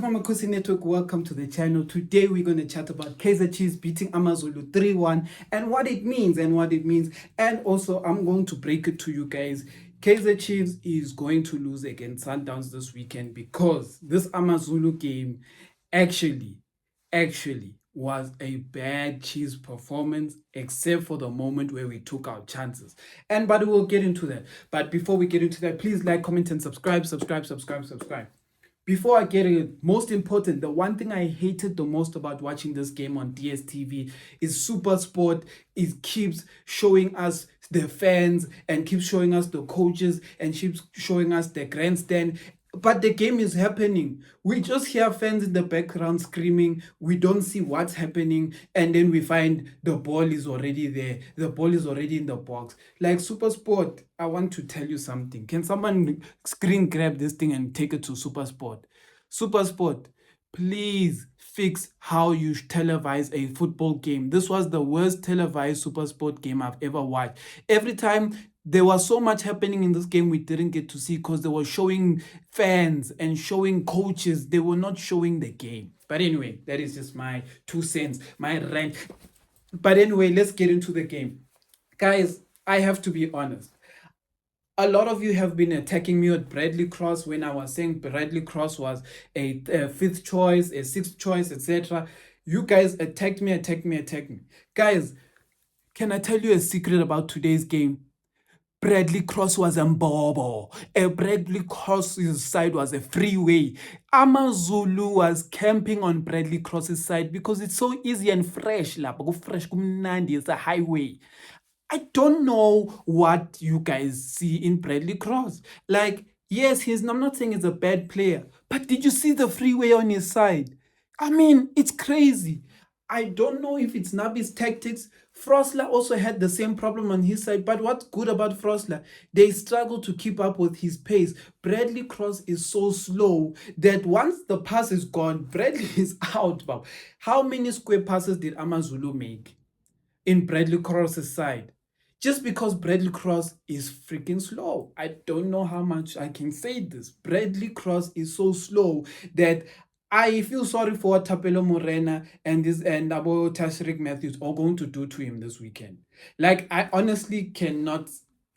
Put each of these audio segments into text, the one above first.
Welcome Amakhosi Network, welcome to the channel. Today we're going to chat about Kaizer Chiefs beating AmaZulu 3-1 and what it means. And also I'm going to break it to you guys. Kaizer Chiefs is going to lose against Sundowns this weekend because this AmaZulu game actually was a bad Chiefs performance, except for the moment where we took our chances. But we'll get into that. But before we get into that, please like, comment, and subscribe. Before I get it, most important, the one thing I hated the most about watching this game on DSTV is SuperSport. It keeps showing us the fans and keeps showing us the coaches and keeps showing us the grandstand. But the game is happening. We just hear fans in the background screaming. We don't see what's happening. And then we find the ball is already there. The ball is already in the box. Like SuperSport, I want to tell you something. Can someone screen grab this thing and take it to SuperSport? SuperSport, please fix how you televise a football game. This was the worst televised SuperSport game I've ever watched. Every time there was so much happening in this game we didn't get to see because they were showing fans and showing coaches. They were not showing the game. But anyway, that is just my 2 cents, my rant. But anyway, let's get into the game. Guys, I have to be honest. A lot of you have been attacking me at Bradley Cross when I was saying Bradley Cross was a 5th choice, a 6th choice, etc. You guys attacked me. Guys, can I tell you a secret about today's game? Bradley Cross was a mbobo. Bradley Cross's side was a freeway. AmaZulu was camping on Bradley Cross's side because it's so easy and fresh. Fresh, it's a highway. I don't know what you guys see in Bradley Cross. Like, yes, I'm not saying he's a bad player, but did you see the freeway on his side? I mean, it's crazy. I don't know if it's Nabi's tactics. Frosler also had the same problem on his side, but what's good about Frosler? They struggle to keep up with his pace. Bradley Cross is so slow that once the pass is gone, Bradley is out. How many square passes did AmaZulu make in Bradley Cross's side? Just because Bradley Cross is freaking slow. I don't know how much I can say this. Bradley Cross is so slow that I feel sorry for what Tapelo Morena and Abo Tashrik Matthews are going to do to him this weekend. Like, I honestly cannot.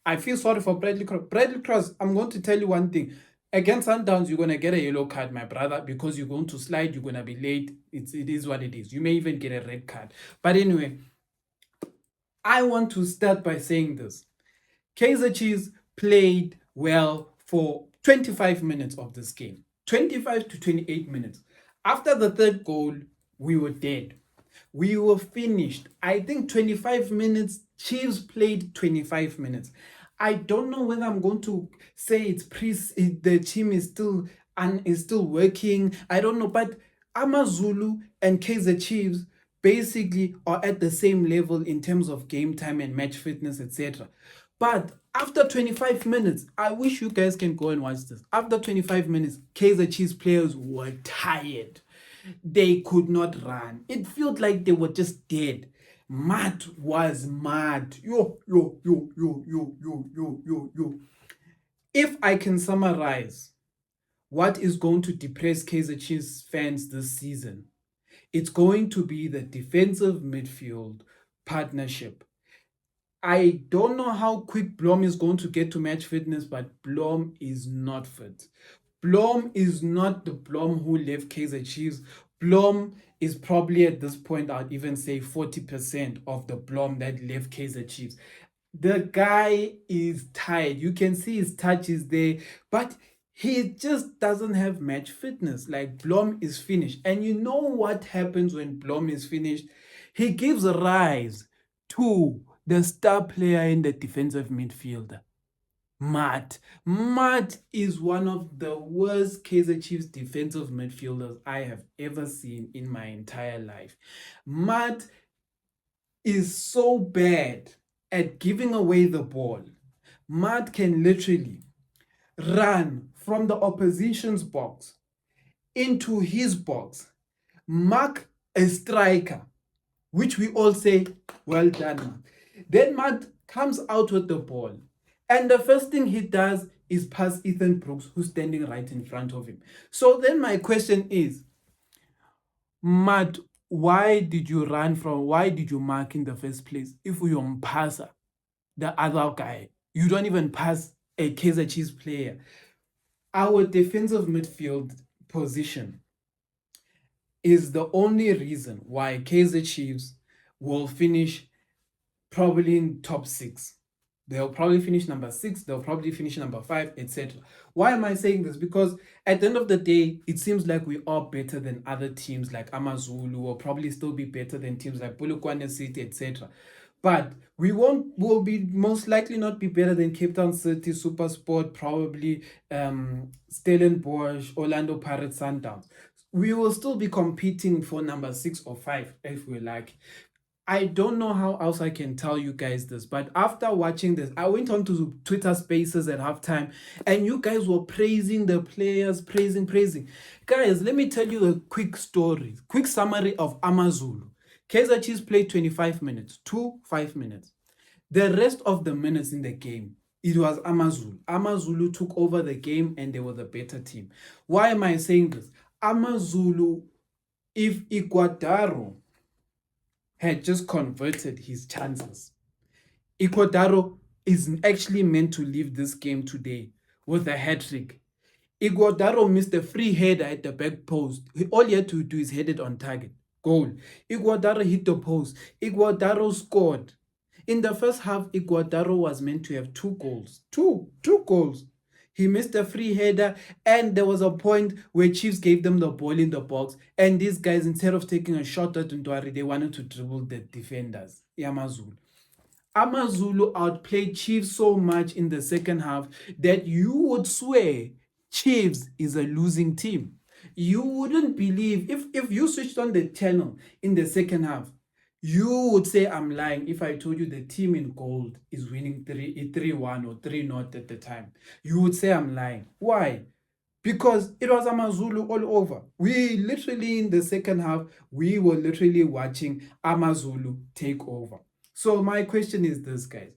I feel sorry for Bradley Cross. Bradley Cross, I'm going to tell you one thing. Against Sundowns, you're going to get a yellow card, my brother, because you're going to slide, you're going to be late. It is what it is. You may even get a red card. But anyway, I want to start by saying this. Kaizer Chiefs played well for 25 minutes of this game. 25 to 28 minutes. After the 3rd goal, we were dead. We were finished. I think 25 minutes, Chiefs played 25 minutes. I don't know whether I'm going to say the team is still working. I don't know, but AmaZulu and Kaizer Chiefs basically are at the same level in terms of game time and match fitness, etc. But after 25 minutes, I wish you guys can go and watch this. After 25 minutes, Kaizer Chiefs players were tired. They could not run. It felt like they were just dead. Matt was mad. Yo. If I can summarize what is going to depress Kaizer Chiefs fans this season, it's going to be the defensive midfield partnership. I don't know how quick Blom is going to get to match fitness, but Blom is not fit. Blom is not the Blom who left Kaizer Chiefs. Blom is probably at this point, I'd even say 40% of the Blom that left Kaizer Chiefs. The guy is tired. You can see his touch is there, but he just doesn't have match fitness. Like, Blom is finished. And you know what happens when Blom is finished? He gives rise to the star player in the defensive midfielder, Matt. Matt is one of the worst Kaizer Chiefs defensive midfielders I have ever seen in my entire life. Matt is so bad at giving away the ball. Matt can literally run from the opposition's box into his box, mark a striker, which we all say, well done, Matt. Then Matt comes out with the ball And the first thing he does is pass Ethan Brooks, who's standing right in front of him. So then my question is, Matt, why did you run from, why did you mark in the first place if you're passer, the other guy? You don't even pass a Kaizer Chiefs player. Our defensive midfield position is the only reason why Kaizer Chiefs will finish probably in top 6. They'll probably finish number 6, they'll probably finish number 5, etc. Why am I saying this? Because at the end of the day, it seems like we are better than other teams like AmaZulu, or probably still be better than teams like Polokwane City, etc. But will be most likely not be better than Cape Town City, SuperSport, probably Stellenbosch, Orlando Pirates, Sundowns. We will still be competing for number 6 or 5 if we like. I don't know how else I can tell you guys this, but after watching this, I went on to Twitter Spaces at halftime, and you guys were praising the players, praising. Guys, let me tell you a quick story, quick summary of AmaZulu. Kaizer Chiefs played 25 minutes, 5 minutes. The rest of the minutes in the game, it was AmaZulu. AmaZulu took over the game, and they were the better team. Why am I saying this? AmaZulu, if Iguodaro had just converted his chances, Iguodaro is actually meant to leave this game today with a hat-trick. Iguodaro missed a free header at the back post. All he had to do is head it on target. Goal. Iguodaro hit the post. Iguodaro scored. In the first half, Iguodaro was meant to have 2 goals. Two goals. He missed a free header, and there was a point where Chiefs gave them the ball in the box, and these guys, instead of taking a shot at Ndwari, they wanted to dribble the defenders. AmaZulu. AmaZulu outplayed Chiefs so much in the second half that you would swear Chiefs is a losing team. You wouldn't believe, if you switched on the channel in the second half, you would say I'm lying if I told you the team in gold is winning 3-1 or 3-0 at the time. You would say I'm lying. Why? Because it was AmaZulu all over. We literally, in the second half, we were literally watching AmaZulu take over. So my question is this, guys.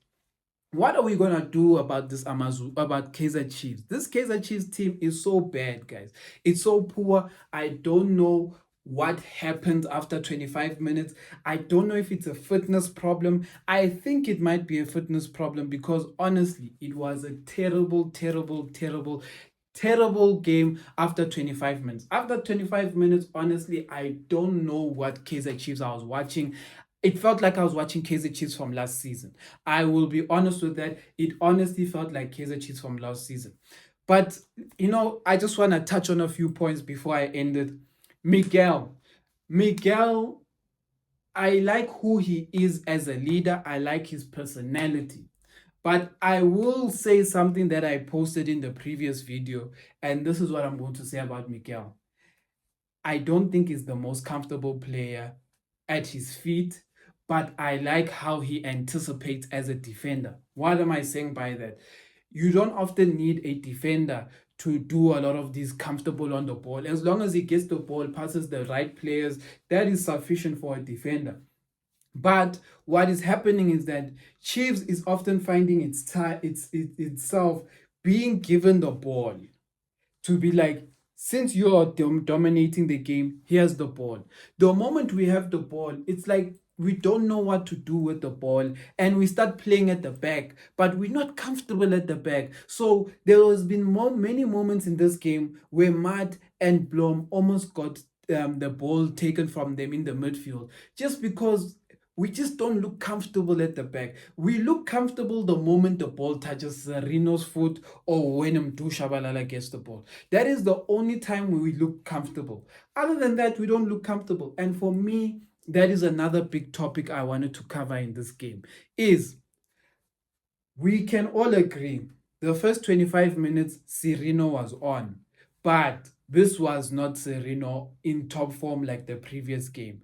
What are we gonna do about this AmaZulu, about Kaizer Chiefs? This Kaizer Chiefs team is so bad, guys. It's so poor. I don't know what happened after 25 minutes. I don't know if it's a fitness problem. I think it might be a fitness problem, because honestly, it was a terrible game after 25 minutes. After 25 minutes, honestly, I don't know what Kaizer Chiefs I was watching. It felt like I was watching Kaizer Chiefs from last season. I will be honest with that. It honestly felt like Kaizer Chiefs from last season. But, I just want to touch on a few points before I end it. Miguel, I like who he is as a leader. I like his personality. But I will say something that I posted in the previous video, and this is what I'm going to say about Miguel. I don't think he's the most comfortable player at his feet, but I like how he anticipates as a defender. What am I saying by that? You don't often need a defender to do a lot of these comfortable on the ball. As long as he gets the ball, passes the right players, that is sufficient for a defender. But what is happening is that Chiefs is often finding itself being given the ball to be like, since you are dominating the game, here's the ball. The moment we have the ball, it's like we don't know what to do with the ball, and we start playing at the back, but we're not comfortable at the back. So there has been many moments in this game where Matt and Blom almost got the ball taken from them in the midfield, just because we just don't look comfortable at the back. We look comfortable the moment the ball touches Reno's foot, or when Mdu Shabalala gets the ball. That is the only time we look comfortable. Other than that, we don't look comfortable. And for me, that is another big topic I wanted to cover in this game. Is we can all agree the first 25 minutes, Sereno was on. But this was not Sereno in top form like the previous game.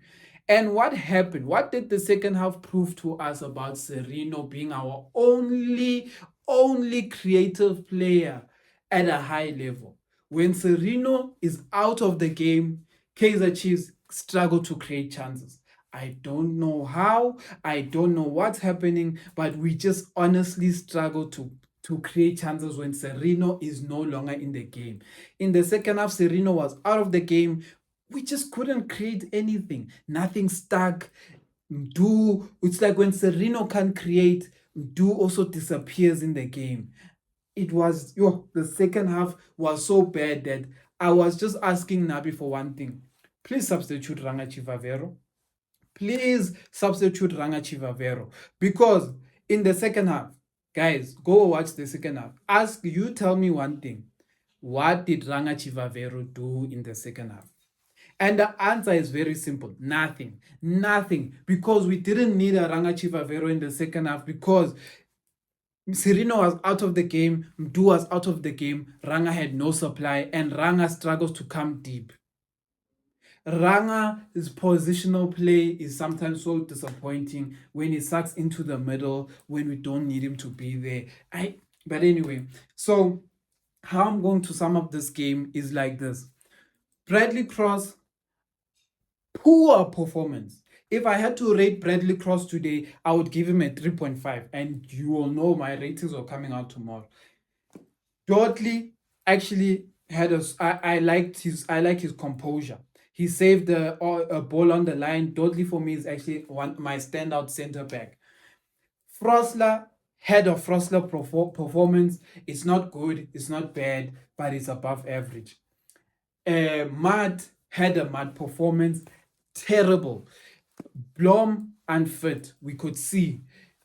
And what happened? What did the second half prove to us about Sereno being our only creative player at a high level? When Sereno is out of the game, Kaizer Chiefs struggle to create chances. I don't know how, I don't know what's happening, but we just honestly struggle to to create chances when Sereno is no longer in the game. In the second half, Sereno was out of the game. We just couldn't create anything. Nothing stuck. It's like when Sereno can't create, also disappears in the game. It was the second half was so bad that I was just asking Nabi for one thing. Please substitute Rangachi Vavero. Please substitute Rangachi Vavero. Because in the second half, guys, go watch the second half. Tell me one thing. What did Rangachi Vavero do in the second half? And the answer is very simple. Nothing. Nothing. Because we didn't need a Rangachi Vavero in the second half because Sereno was out of the game, Mdu was out of the game, Ranga had no supply, and Ranga struggles to come deep. Ranga's positional play is sometimes so disappointing when he sucks into the middle when we don't need him to be there. But anyway, so how I'm going to sum up this game is like this. Bradley Cross, poor performance. If I had to rate Bradley Cross today, I would give him a 3.5, and you will know my ratings are coming out tomorrow. Dudley actually I like his composure. He saved a ball on the line. Dudley for me is actually my standout center back. Frosler had a Frosler performance. It's not good, it's not bad, but it's above average. Matt had a Matt performance, terrible. Blom unfit, we could see.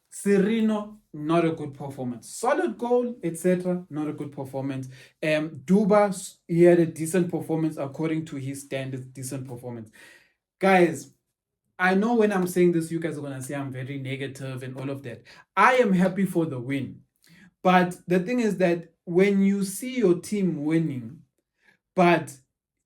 Sereno, not a good performance. Solid goal, etc., not a good performance. Duba, he had a decent performance according to his standards, decent performance. Guys, I know when I'm saying this, you guys are gonna say I'm very negative and all of that. I am happy for the win. But the thing is that when you see your team winning, but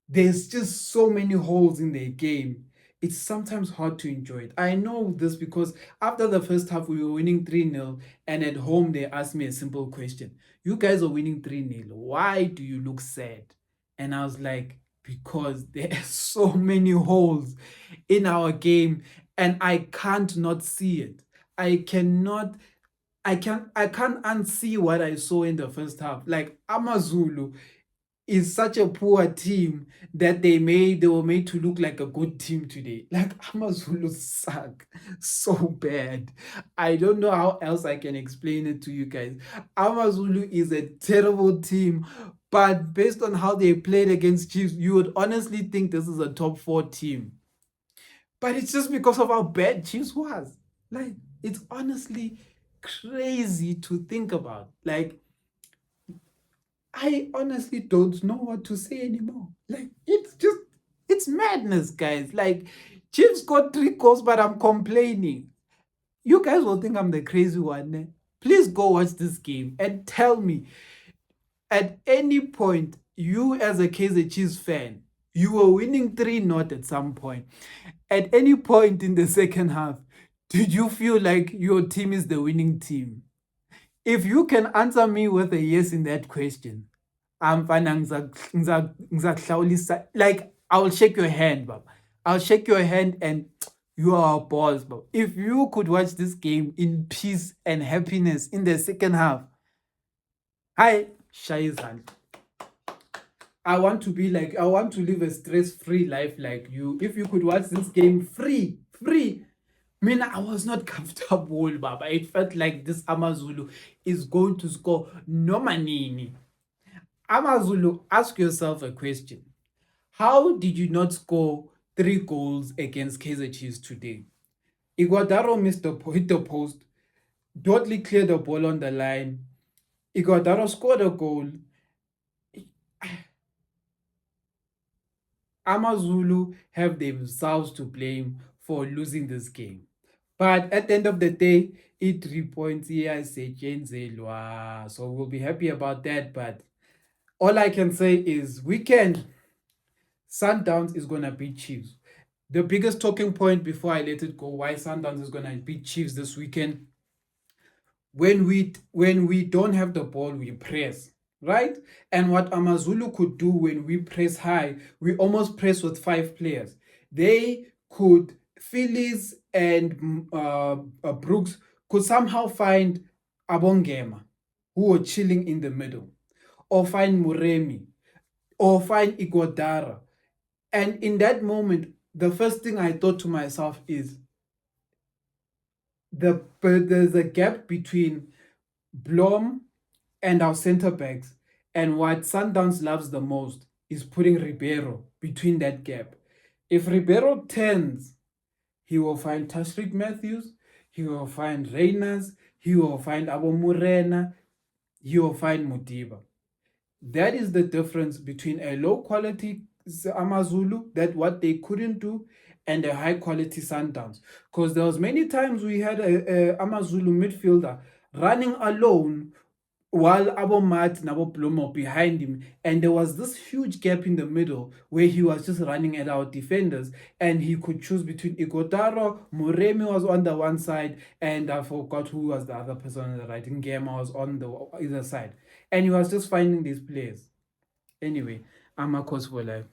there's just so many holes in the game, it's sometimes hard to enjoy it. I know this because after the first half, we were winning 3-0, and at home, they asked me a simple question. You guys are winning 3-0. Why do you look sad? And I was like, because there are so many holes in our game, and I can't not see it. I can't unsee what I saw in the first half. Like AmaZulu is such a poor team that they were made to look like a good team today. Like AmaZulu suck so bad. I don't know how else I can explain it to you guys. AmaZulu is a terrible team, but based on how they played against Chiefs, you would honestly think this is a top 4 team. But it's just because of how bad Chiefs was. Like, it's honestly crazy to think about. Like, I honestly don't know what to say anymore. Like, it's madness, guys. Like, Chiefs got 3 goals, but I'm complaining. You guys will think I'm the crazy one. Eh? Please go watch this game and tell me, at any point, you as a Kaizer Chiefs fan, you were winning 3-0 at some point. At any point in the second half, did you feel like your team is the winning team? If you can answer me with a yes in that question, I'm fine. Like, I'll shake your hand, Bob. I'll shake your hand and you are our boss, Bob. If you could watch this game in peace and happiness in the second half, hi, Shaizan. I want to live a stress-free life like you. If you could watch this game free. I was not comfortable, Baba. It felt like this AmaZulu is going to score no manini. AmaZulu, ask yourself a question. How did you not score 3 goals against Kaizer Chiefs today? Iguodaro hit the post. Dudley cleared the ball on the line. Iguodaro scored a goal. AmaZulu have themselves to blame for losing this game. But at the end of the day, 3 points here, so we'll be happy about that. But all I can say is weekend, Sundowns is going to beat Chiefs. The biggest talking point before I let it go, why Sundowns is going to beat Chiefs this weekend, when we don't have the ball, we press, right? And what AmaZulu could do when we press high, we almost press with 5 players. Phillies and Brooks could somehow find Abongema. who were chilling in the middle, or find Muremi, or find Igodara. And in that moment, the first thing I thought to myself is there's a gap between Blom and our center backs. And what Sundowns loves the most is putting Ribeiro between that gap. If Ribeiro turns, he will find Tashrik Matthews, he will find Reyners, he will find Abo Murena, he will find Modiba. That is the difference between a low quality AmaZulu, that what they couldn't do, and a high quality Sundowns. Because there was many times we had a AmaZulu midfielder running alone while Abo Mat and Abo Blomo behind him, and there was this huge gap in the middle where he was just running at our defenders, and he could choose between Igotaro, Muremi was on the one side, and I forgot who was the other person on the right. Ngema was on the other side, and he was just finding these players. Anyway, Amakhosi for life.